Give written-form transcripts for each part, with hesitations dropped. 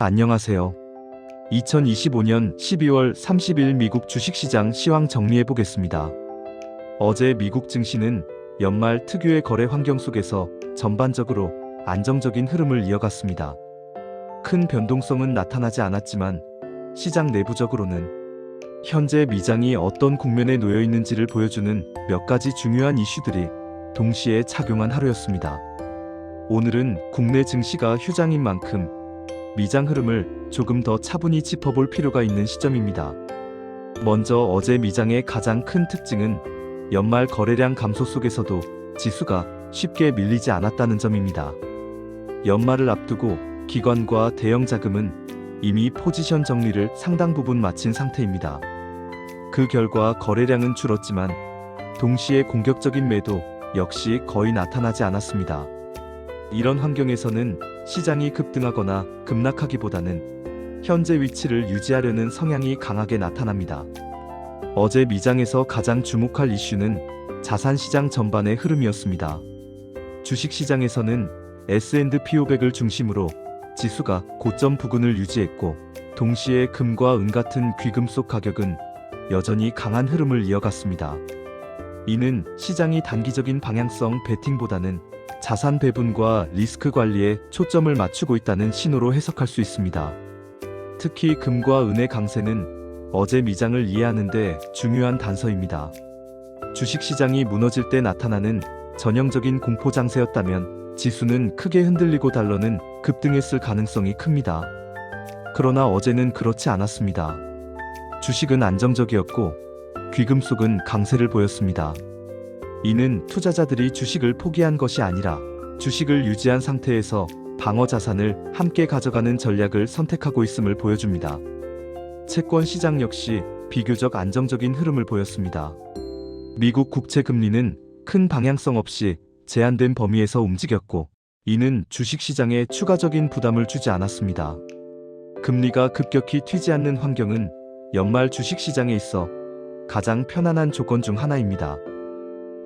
안녕하세요. 2025년 12월 30일 미국 주식시장 시황 정리해 보겠습니다. 어제 미국 증시는 연말 특유의 거래 환경 속에서 전반적으로 안정적인 흐름을 이어갔습니다. 큰 변동성은 나타나지 않았지만 시장 내부적으로는 현재 미장이 어떤 국면에 놓여 있는지를 보여주는 몇 가지 중요한 이슈들이 동시에 작용한 하루였습니다. 오늘은 국내 증시가 휴장인 만큼 미장 흐름을 조금 더 차분히 짚어볼 필요가 있는 시점입니다. 먼저 어제 미장의 가장 큰 특징은 연말 거래량 감소 속에서도 지수가 쉽게 밀리지 않았다는 점입니다. 연말을 앞두고 기관과 대형 자금은 이미 포지션 정리를 상당 부분 마친 상태입니다. 그 결과 거래량은 줄었지만 동시에 공격적인 매도 역시 거의 나타나지 않았습니다. 이런 환경에서는 시장이 급등하거나 급락하기보다는 현재 위치를 유지하려는 성향이 강하게 나타납니다. 어제 미장에서 가장 주목할 이슈는 자산시장 전반의 흐름이었습니다. 주식시장에서는 S&P 500을 중심으로 지수가 고점 부근을 유지했고 동시에 금과 은 같은 귀금속 가격은 여전히 강한 흐름을 이어갔습니다. 이는 시장이 단기적인 방향성 베팅보다는 자산 배분과 리스크 관리에 초점을 맞추고 있다는 신호로 해석할 수 있습니다. 특히 금과 은의 강세는 어제 미장을 이해하는 데 중요한 단서입니다. 주식시장이 무너질 때 나타나는 전형적인 공포 장세였다면 지수는 크게 흔들리고 달러는 급등했을 가능성이 큽니다. 그러나 어제는 그렇지 않았습니다. 주식은 안정적이었고 귀금속은 강세를 보였습니다. 이는 투자자들이 주식을 포기한 것이 아니라 주식을 유지한 상태에서 방어 자산을 함께 가져가는 전략을 선택하고 있음을 보여줍니다. 채권 시장 역시 비교적 안정적인 흐름을 보였습니다. 미국 국채 금리는 큰 방향성 없이 제한된 범위에서 움직였고 이는 주식시장에 추가적인 부담을 주지 않았습니다. 금리가 급격히 튀지 않는 환경은 연말 주식시장에 있어 가장 편안한 조건 중 하나입니다.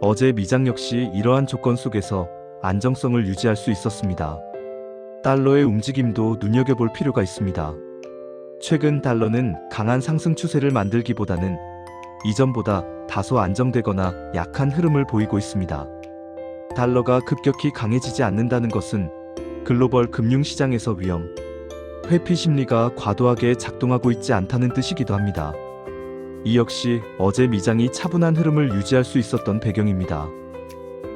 어제 미장 역시 이러한 조건 속에서 안정성을 유지할 수 있었습니다. 달러의 움직임도 눈여겨볼 필요가 있습니다. 최근 달러는 강한 상승 추세를 만들기보다는 이전보다 다소 안정되거나 약한 흐름을 보이고 있습니다. 달러가 급격히 강해지지 않는다는 것은 글로벌 금융시장에서 위험, 회피 심리가 과도하게 작동하고 있지 않다는 뜻이기도 합니다. 이 역시 어제 미장이 차분한 흐름을 유지할 수 있었던 배경입니다.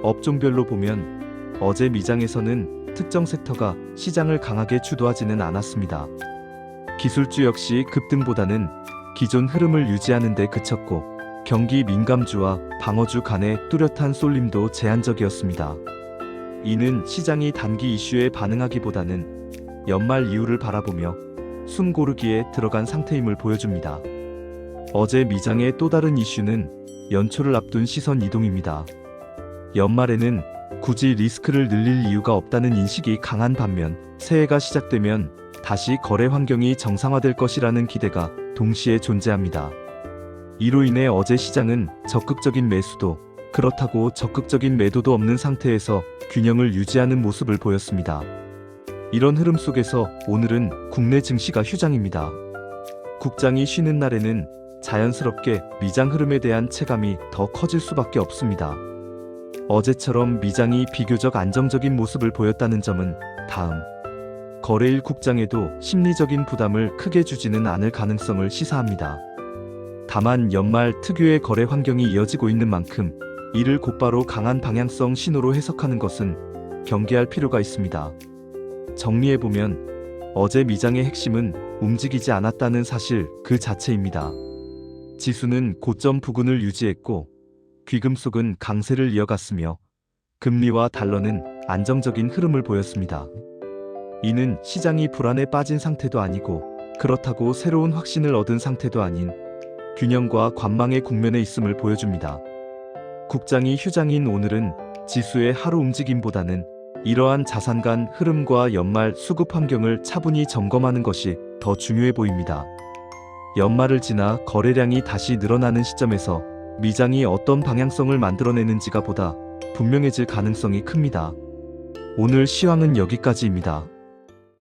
업종별로 보면 어제 미장에서는 특정 섹터가 시장을 강하게 주도하지는 않았습니다. 기술주 역시 급등보다는 기존 흐름을 유지하는 데 그쳤고 경기 민감주와 방어주 간의 뚜렷한 쏠림도 제한적이었습니다. 이는 시장이 단기 이슈에 반응하기보다는 연말 이후를 바라보며 숨 고르기에 들어간 상태임을 보여줍니다. 어제 미장의 또 다른 이슈는 연초를 앞둔 시선 이동입니다. 연말에는 굳이 리스크를 늘릴 이유가 없다는 인식이 강한 반면 새해가 시작되면 다시 거래 환경이 정상화될 것이라는 기대가 동시에 존재합니다. 이로 인해 어제 시장은 적극적인 매수도 그렇다고 적극적인 매도도 없는 상태에서 균형을 유지하는 모습을 보였습니다. 이런 흐름 속에서 오늘은 국내 증시가 휴장입니다. 국장이 쉬는 날에는 자연스럽게 미장 흐름에 대한 체감이 더 커질 수밖에 없습니다. 어제처럼 미장이 비교적 안정적인 모습을 보였다는 점은 다음 거래일 국장에도 심리적인 부담을 크게 주지는 않을 가능성을 시사합니다. 다만 연말 특유의 거래 환경이 이어지고 있는 만큼 이를 곧바로 강한 방향성 신호로 해석하는 것은 경계할 필요가 있습니다. 정리해보면 어제 미장의 핵심은 움직이지 않았다는 사실 그 자체입니다. 지수는 고점 부근을 유지했고 귀금속은 강세를 이어갔으며 금리와 달러는 안정적인 흐름을 보였습니다. 이는 시장이 불안에 빠진 상태도 아니고 그렇다고 새로운 확신을 얻은 상태도 아닌 균형과 관망의 국면에 있음을 보여줍니다. 국장이 휴장인 오늘은 지수의 하루 움직임보다는 이러한 자산 간 흐름과 연말 수급 환경을 차분히 점검하는 것이 더 중요해 보입니다. 연말을 지나 거래량이 다시 늘어나는 시점에서 미장이 어떤 방향성을 만들어내는지가 보다 분명해질 가능성이 큽니다. 오늘 시황은 여기까지입니다.